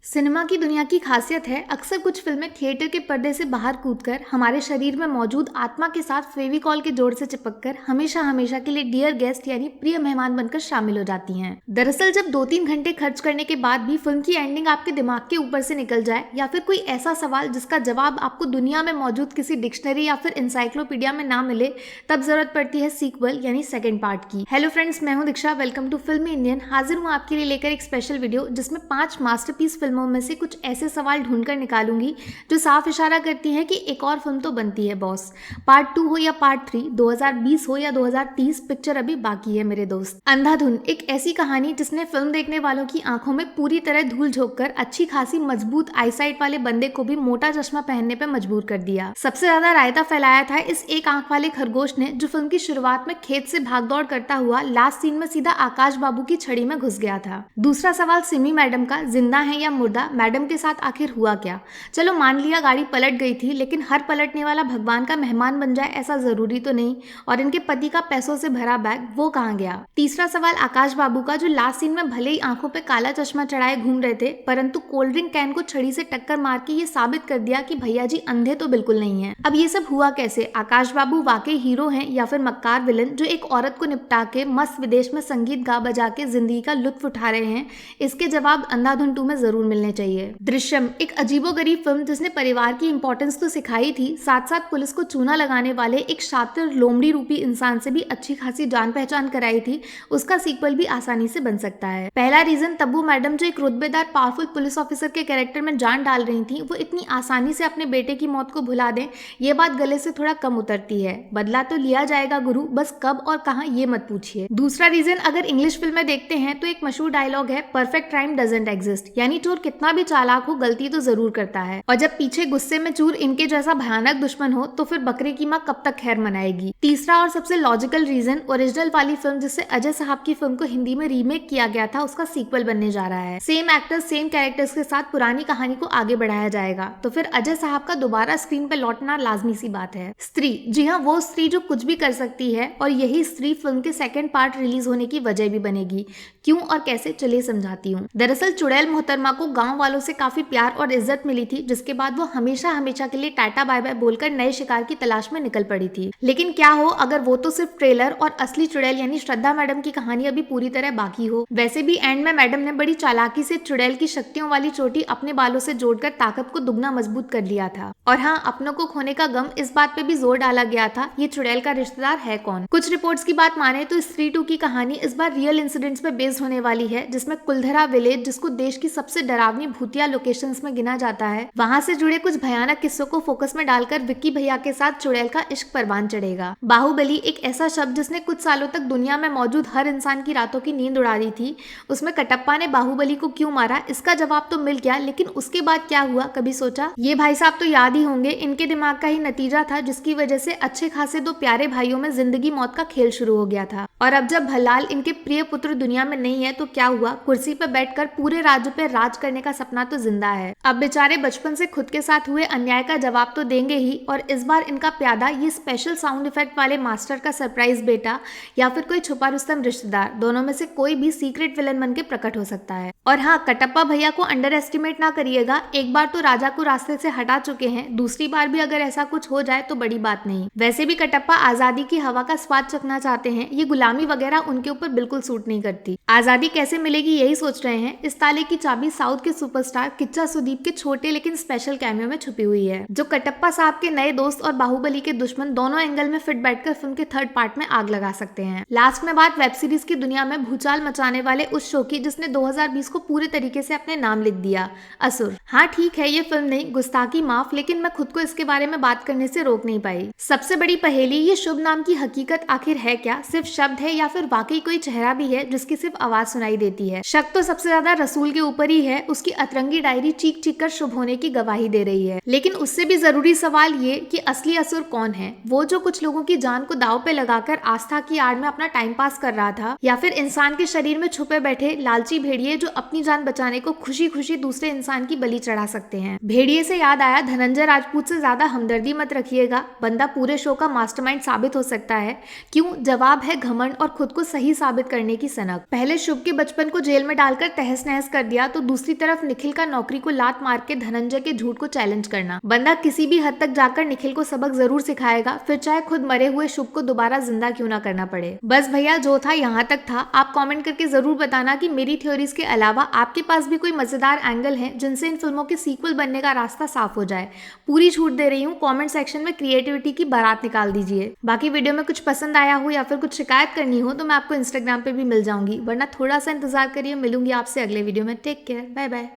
Cinema की दुनिया की खासियत है, अक्सर कुछ फिल्में थिएटर के पर्दे से बाहर कूदकर हमारे शरीर में मौजूद आत्मा के साथ फेविकॉल के जोड़ से चिपककर हमेशा हमेशा के लिए डियर गेस्ट यानी प्रिय मेहमान बनकर शामिल हो जाती हैं। दरअसल जब 2-3 घंटे खर्च करने के बाद भी फिल्म की एंडिंग आपके दिमाग के ऊपर से निकल जाए, या फिर कोई ऐसा सवाल जिसका जवाब आपको दुनिया में मौजूद किसी डिक्शनरी या फिर इंसाइक्लोपीडिया में ना मिले, तब जरूरत पड़ती है सीक्वल यानी सेकेंड पार्ट की। हेलो फ्रेंड्स, मैं हूं दीक्षा। वेलकम टू फिल्मी इंडियन। हाजिर हूं आपके लिए लेकर एक स्पेशल वीडियो जिसमें 5 मास्टरपीस फिल्मों में से कुछ ऐसे सवाल ढूंढकर निकालूंगी जो साफ इशारा करती हैं कि एक और फिल्म तो बनती है बॉस। पार्ट 2 हो या पार्ट 3, 2020 हो या 2030, पिक्चर अभी बाकी है मेरे दोस्त। अंधाधुन एक ऐसी कहानी जिसने फिल्म देखने वालों की आंखों में पूरी तरह धूल झोंककर अच्छी खासी मजबूत आईसाइट वाले बंदे को भी मोटा चश्मा पहनने पर मजबूर कर दिया। सबसे ज्यादा रायता फैलाया था इस एक आंख वाले खरगोश ने, जो फिल्म की शुरुआत में खेत से भागदौड़ करता हुआ लास्ट सीन में सीधा आकाश बाबू की छड़ी में घुस गया था। दूसरा सवाल सिमी मैडम का, जिंदा है या मुर्दा, मैडम के साथ आखिर हुआ क्या। चलो मान लिया गाड़ी पलट गई थी, लेकिन हर पलटने वाला भगवान का मेहमान बन जाए ऐसा जरूरी तो नहीं। और इनके पति का पैसों से भरा बैग वो कहाँ गया। तीसरा सवाल आकाश बाबू का, जो लास्ट सीन में भले ही आंखों पे काला चश्मा चढ़ाए घूम रहे थे, परंतु कोल्ड ड्रिंक कैन को छड़ी से टक्कर मार के ये साबित कर दिया कि भैया जी अंधे तो बिल्कुल नहीं है। अब ये सब हुआ कैसे। आकाश बाबू वाकई हीरो हैं या फिर मक्कार विलन जो एक औरत को निपटा के मस्त विदेश में संगीत गा बजा के जिंदगी का लुत्फ उठा रहे हैं। इसके जवाब अंधाधुन 2 में जरूर मिलने चाहिए। दृश्यम एक अजीबोगरीब फिल्म जिसने परिवार की इंपॉर्टेंस तो सिखाई थी, साथ साथ पुलिस को चूना लगाने वाले एक शातिर लोमड़ी रूपी इंसान से भी अच्छी खासी जान पहचान कराई थी। उसका सीक्वल भी आसानी से बन सकता है। पहला रीजन, तब्बू मैडम जो एक रुतबेदार पावरफुल पुलिस ऑफिसर के कैरेक्टर में जान डाल रही थी, वो इतनी आसानी से अपने बेटे की मौत को भुला दें, ये बात गले से थोड़ा कम उतरती है। बदला तो लिया जाएगा गुरु, बस कब और कहां ये मत पूछिए। दूसरा रीजन, अगर इंग्लिश फिल्में देखते हैं तो एक मशहूर डायलॉग है, परफेक्ट क्राइम डजंट एग्जिस्ट, यानी चोर कितना भी चालाक हो गलती तो जरूर करता है। और जब पीछे गुस्से में चूर इनके जैसा भयानक दुश्मन हो तो फिर बकरे की माँ कब तक खैर मनाएगी। तीसरा और सबसे लॉजिकल रीजन, ओरिजिनल वाली फिल्म जिससे अजय साहब की फिल्म को हिंदी में रीमेक किया गया था, उसका सीक्वल बनने जा रहा है। सेम एक्टर्स सेम कैरेक्टर्स के साथ पुरानी कहानी को आगे बढ़ाया जाएगा, तो फिर अजय साहब का दोबारा स्क्रीन पे लौटना लाजमी सी बात है। स्त्री, जी हाँ, वो स्त्री जो कुछ भी कर सकती है, और यही स्त्री फिल्म के सेकंड पार्ट रिलीज होने की वजह भी बनेगी। क्यों और कैसे, चलिए समझाती हूँ। दरअसल चुड़ैल मोहतरमा को गाँव वालों से काफी प्यार और इज्जत मिली थी, जिसके बाद वो हमेशा हमेशा के लिए टाटा बाय बाय बोलकर नए शिकार की तलाश में निकल पड़ी थी। लेकिन क्या हो अगर वो तो सिर्फ ट्रेलर और असली चुड़ैल यानी श्रद्धा मैडम की कहानी अभी पूरी तरह बाकी हो। वैसे भी एंड में मैडम ने बड़ी चालाकी से चुड़ैल की शक्तियों वाली चोटी अपने बालों से जोड़कर ताकत को दुगना मजबूत कर लिया था। और हाँ, अपनों को खोने का गम, इस बात पे भी जोर डाला गया था, ये चुड़ैल का रिश्तेदार है कौन। कुछ रिपोर्ट्स की बात माने तो स्त्री 2 की कहानी इस बार रियल इंसिडेंट्स पे बेस्ड होने वाली है, जिसमें कुलधरा विलेज, जिसको देश की सबसे डरावनी भूतिया लोकेशंस में गिना जाता है, वहां से जुड़े कुछ भयानक किस्सों को फोकस में डालकर विक्की भैया के साथ चुड़ैल का इश्क परवान चढ़ेगा। बाहुबली एक ऐसा शब्द जिसने कुछ सालों तक दुनिया में मौजूद हर इंसान की रातों की नींद उड़ा दी थी, उसमें कटप्पा ने बाहुबली को क्यों मारा, इसका जवाब तो मिल गया, लेकिन उसके बाद क्या हुआ कभी सोचा। ये भाई साहब तो याद ही होंगे, इनके दिमाग का ही नतीजा था जिसकी वजह से अच्छे खासे 2 प्यारे भाइयों में जिंदगी मौत का खेल शुरू हो गया था। और अब जब भल्लाल, इनके प्रिय पुत्र, दुनिया में नहीं है तो क्या हुआ, कुर्सी पर बैठकर पूरे राज्य पे राज करने का सपना तो जिंदा है। अब बेचारे बचपन से खुद के साथ हुए अन्याय का जवाब तो देंगे ही, और इस बार इनका प्यादा ये स्पेशल साउंड इफेक्ट वाले मास्टर का सरप्राइज बेटा या फिर कोई छुपा रुस्तम रिश्तेदार, दोनों में से कोई भी सीक्रेट विलन बन के प्रकट हो सकता है। और हाँ, कटप्पा भैया को अंडर एस्टिमेट ना करिएगा, एक बार तो राजा को रास्ते से हटा चुके हैं, दूसरी बार भी अगर ऐसा कुछ हो जाए तो बड़ी बात नहीं। वैसे भी कटप्पा आजादी की हवा का स्वाद चखना चाहते हैं, ये गुलामी वगैरह उनके ऊपर बिल्कुल सूट नहीं करती। आजादी कैसे मिलेगी यही सोच रहे हैं। इस ताले की चाबी साउथ के सुपरस्टार किच्चा सुदीप के छोटे लेकिन स्पेशल कैमियो में छुपी हुई है, जो कटप्पा साहब के नए दोस्त और बाहुबली के दुश्मन दोनों एंगल में फिट बैठकर फिल्म के थर्ड पार्ट में आग लगा सकते हैं। लास्ट में बात वेब सीरीज की दुनिया में भूचाल मचाने वाले उस शो की जिसने 2020 को पूरे तरीके से अपने नाम लिख दिया, असुर। हाँ ठीक है, ये फिल्म नहीं, गुस्ताखी माफ, लेकिन मैं खुद को इसके बारे में बात करने से रोक नहीं पाई। सबसे बड़ी पहेली, ये शुभ नाम की हकीकत आखिर है क्या, सिर्फ शब्द है या फिर वाकई कोई चेहरा भी है जिसकी सिर्फ आवाज सुनाई देती है। शक तो सबसे ज्यादा रसूल के ऊपर ही है, उसकी अतरंगी डायरी चीख चीख कर शुभ होने की गवाही दे रही है। लेकिन उससे भी जरूरी सवाल ये कि असली असुर कौन है, वो जो कुछ लोगों की जान को दांव पे लगाकर आस्था की आड़ में अपना टाइम पास कर रहा था, या फिर इंसान के शरीर में छुपे बैठे लालची भेड़िए जो अपनी जान बचाने को खुशी खुशी दूसरे इंसान की बलि चढ़ा सकते हैं। भेड़िए से याद आया, धनंजय राजपूत से ज्यादा हमदर्दी मत रखिएगा, बंदा पूरे शो का मास्टरमाइंड साबित हो सकता है। क्यों, जवाब है घमंड घमंड और खुद को सही साबित करने की सनक। पहले शुभ के बचपन को जेल में डालकर तहस नहस कर दिया तो दूसरी तरफ निखिल का नौकरी को लात मार के धनंजय के झूठ को चैलेंज करना। बंदा किसी भी हद तक जाकर निखिल को सबक जरूर सिखाएगा, फिर चाहे खुद मरे हुए शुभ को दोबारा जिंदा क्यों ना करना पड़े। बस भैया, जो था यहाँ तक था। आप कमेंट करके जरूर बताना कि मेरी थ्योरीज के अलावा आपके पास भी कोई मजेदार एंगल है जिनसे इन फिल्मों के सीक्वल बनने का रास्ता साफ हो जाए। पूरी छूट दे रही हूँ, कमेंट सेक्शन में क्रिएटिविटी की बारात निकाल दीजिए। बाकी वीडियो में कुछ पसंद आया हो या फिर कुछ शिकायत करनी हो तो मैं आपको इंस्टाग्राम पे भी मिल जाऊंगी, वरना थोड़ा सा इंतजार करिए। मिलूंगी आपसे अगले वीडियो में। Take care, bye bye.